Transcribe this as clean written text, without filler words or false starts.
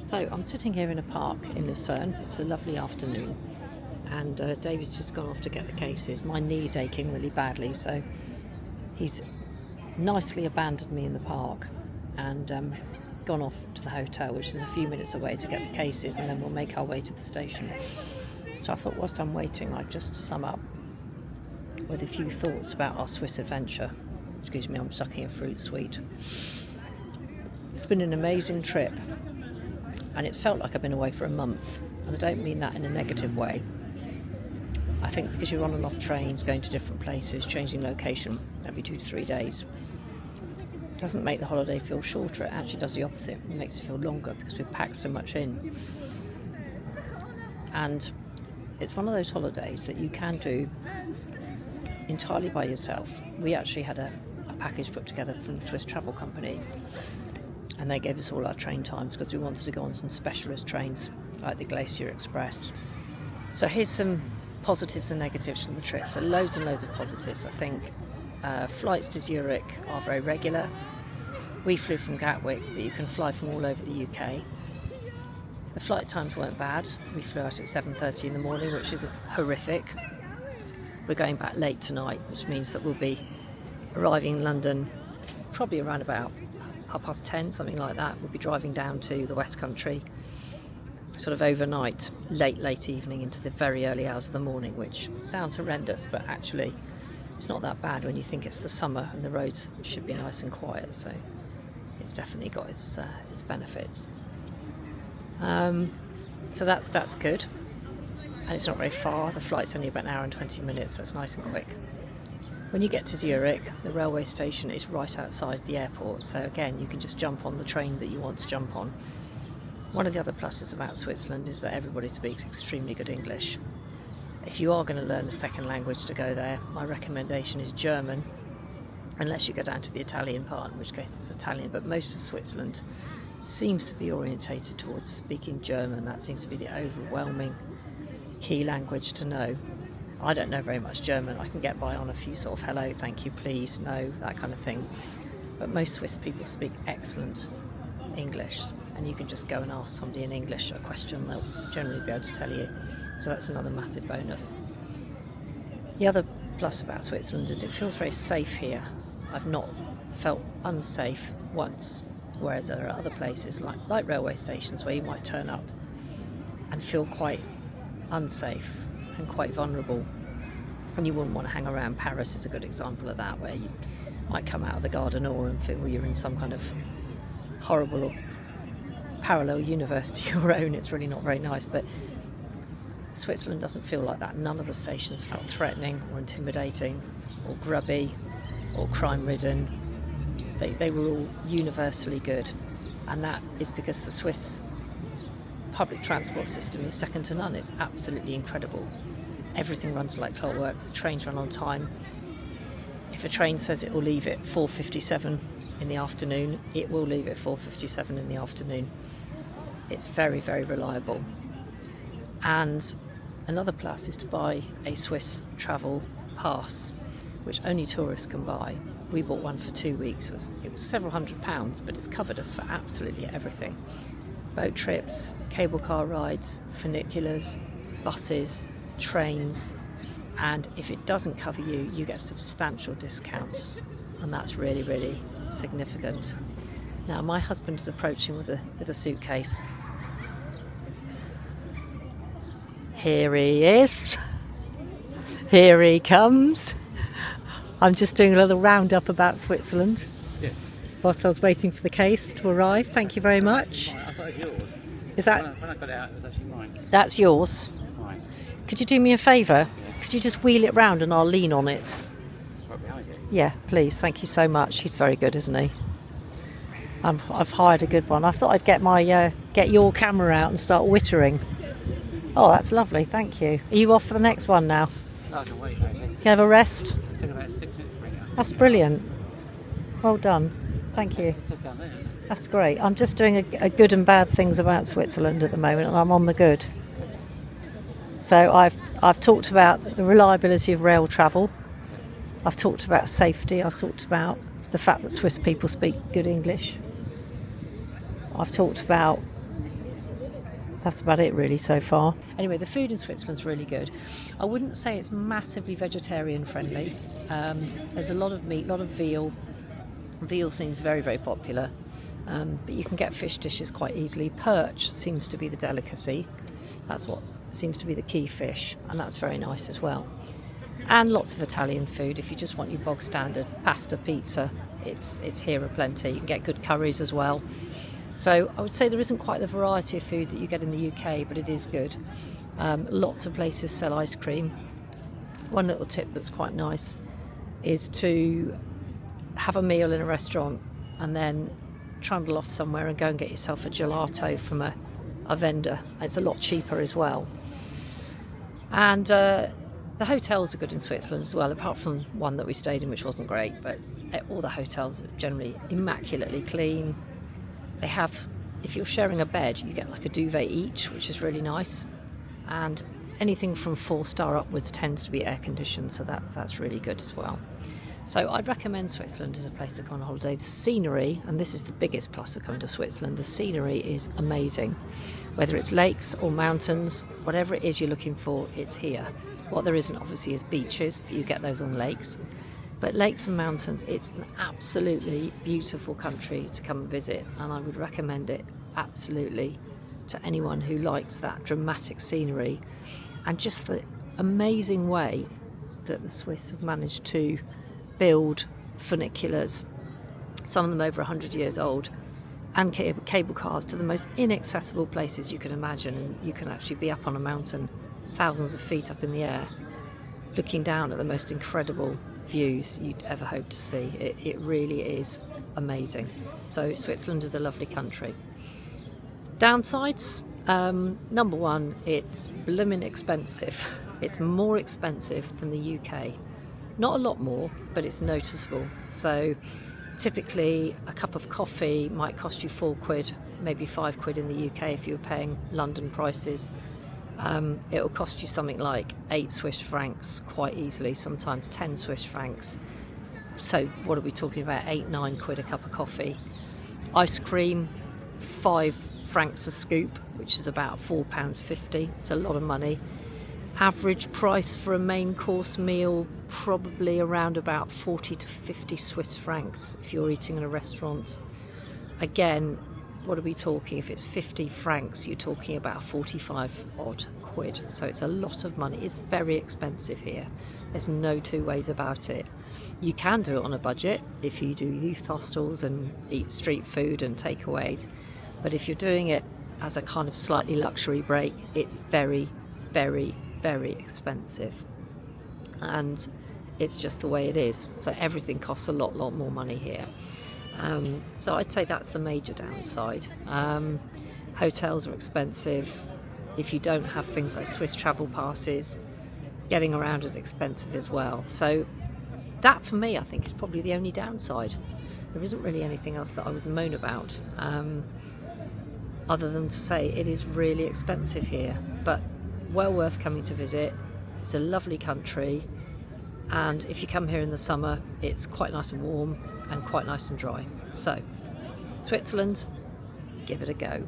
So I'm sitting here in a park in Lucerne. It's a lovely afternoon, and David's just gone off to get the cases. My knee's aching really badly, so he's nicely abandoned me in the park and gone off to the hotel, which is a few minutes away, to get the cases, and then we'll make our way to the station. So I thought whilst I'm waiting, I'd just sum up with a few thoughts about our Swiss adventure. Excuse me, I'm sucking a fruit sweet. It's been an amazing trip, and it's felt like I've been away for a month, and I don't mean that in a negative way. I think because you're on and off trains, going to different places, changing location every 2 to 3 days, it doesn't make the holiday feel shorter. It actually does the opposite. It makes it feel longer because we've packed so much in. And it's one of those holidays that you can do entirely by yourself. We actually had a package put together from the Swiss travel company, and they gave us all our train times because we wanted to go on some specialist trains like the Glacier Express. So here's some positives and negatives from the trip. So loads and loads of positives. I think flights to Zurich are very regular. We flew from Gatwick, but you can fly from all over the UK. The flight times weren't bad. We flew out at 7:30 in the morning, which is horrific. We're going back late tonight, which means that we'll be arriving in London probably around about 10:30, something like that. We'll be driving down to the West Country sort of overnight, late evening into the very early hours of the morning, which sounds horrendous, but actually it's not that bad when you think it's the summer and the roads should be nice and quiet. So it's definitely got its benefits. So that's good, and it's not very far. The flight's only about an hour and 20 minutes, so it's nice and quick. When you get to Zurich, the railway station is right outside the airport, so again you can just jump on the train that you want to jump on. One of the other pluses about Switzerland is that everybody speaks extremely good English. If you are going to learn a second language to go there, my recommendation is German, unless you go down to the Italian part, in which case it's Italian, but most of Switzerland seems to be orientated towards speaking German. That seems to be the overwhelming key language to know. I don't know very much German. I can get by on a few sort of hello, thank you, please, no, that kind of thing. But most Swiss people speak excellent English, and you can just go and ask somebody in English a question, they'll generally be able to tell you. So that's another massive bonus. The other plus about Switzerland is it feels very safe here. I've not felt unsafe once, whereas there are other places like railway stations where you might turn up and feel quite unsafe and quite vulnerable, and you wouldn't want to hang around. Paris is a good example of that, where you might come out of the Gare du Nord and feel you're in some kind of horrible or parallel universe to your own. It's really not very nice, but Switzerland doesn't feel like that. None of the stations felt threatening or intimidating or grubby or crime-ridden. They were all universally good, and that is because the Swiss public transport system is second to none. It's absolutely incredible. Everything runs like clockwork. The trains run on time. If a train says it will leave at 4:57 in the afternoon, it will leave at 4:57 in the afternoon. It's very, very reliable. And another plus is to buy a Swiss travel pass, which only tourists can buy. We bought one for 2 weeks. It was several £100s, but it's covered us for absolutely everything. Boat trips, cable car rides, funiculars, buses, trains, and if it doesn't cover you, you get substantial discounts, and that's really, really significant. Now my husband is approaching with a suitcase. Here he is. Here he comes. I'm just doing a little roundup about Switzerland. Yeah. Whilst I was waiting for the case to arrive. Thank you very much. I thought it was yours. Is that? When I got it out, it was actually mine. That's yours. Mine. Could you do me a favour? Yeah. Could you just wheel it round and I'll lean on it? It's right behind you. Yeah, please. Thank you so much. He's very good, isn't he? I've hired a good one. I thought I'd get your camera out and start wittering. Oh, that's lovely. Thank you. Are you off for the next one now? No, I can wait, actually. Can you have a rest? It took about 6 minutes to bring it up. That's brilliant. Well done. Thank you. Just down there. That's great. I'm just doing a good and bad things about Switzerland at the moment, and I'm on the good. So I've talked about the reliability of rail travel. I've talked about safety. I've talked about the fact that Swiss people speak good English. I've talked about that's about it really so far. Anyway, the food in Switzerland's really good. I wouldn't say it's massively vegetarian friendly. There's a lot of meat, a lot of veal. Veal seems very, very popular, but you can get fish dishes quite easily. Perch seems to be the delicacy. That's what seems to be the key fish, and that's very nice as well. And lots of Italian food. If you just want your bog standard pasta, pizza, it's here aplenty. You can get good curries as well. So I would say there isn't quite the variety of food that you get in the UK, but it is good. Lots of places sell ice cream. One little tip that's quite nice is to have a meal in a restaurant and then trundle off somewhere and go and get yourself a gelato from a vendor. It's a lot cheaper as well. And the hotels are good in Switzerland as well, apart from one that we stayed in which wasn't great, but all the hotels are generally immaculately clean. They have, if you're sharing a bed, you get like a duvet each, which is really nice. And anything from 4-star upwards tends to be air conditioned, so that's really good as well. So I'd recommend Switzerland as a place to go on holiday. The scenery, and this is the biggest plus of coming to Switzerland, the scenery is amazing. Whether it's lakes or mountains, whatever it is you're looking for, it's here. What there isn't obviously is beaches, but you get those on lakes. But lakes and mountains, it's an absolutely beautiful country to come and visit, and I would recommend it absolutely to anyone who likes that dramatic scenery and just the amazing way that the Swiss have managed to build funiculars, some of them over 100 years old, and cable cars to the most inaccessible places you can imagine. And you can actually be up on a mountain thousands of feet up in the air looking down at the most incredible views you'd ever hope to see. It really is amazing. So Switzerland is a lovely country. Downsides, number one, it's blooming expensive. It's more expensive than the UK. Not a lot more, but it's noticeable. So typically a cup of coffee might cost you £4, maybe £5 in the UK if you were paying London prices. It will cost you something like 8 Swiss francs quite easily, sometimes 10 Swiss francs. So what are we talking about? 8, 9 quid a cup of coffee. Ice cream, 5 francs a scoop, which is about £4.50. It's a lot of money. Average price for a main course meal, probably around about 40 to 50 Swiss francs if you're eating in a restaurant. Again, what are we talking? If it's 50 francs, you're talking about 45 odd quid. So it's a lot of money. It's very expensive here. There's no two ways about it. You can do it on a budget if you do youth hostels and eat street food and takeaways. But if you're doing it as a kind of slightly luxury break, it's very, very, very expensive. And it's just the way it is. So everything costs a lot more money here. So I'd say that's the major downside. Hotels are expensive. If you don't have things like Swiss travel passes, getting around is expensive as well. So that for me, I think, is probably the only downside. There isn't really anything else that I would moan about, other than to say it is really expensive here, but well worth coming to visit. It's a lovely country, and if you come here in the summer, it's quite nice and warm and quite nice and dry. So Switzerland, give it a go.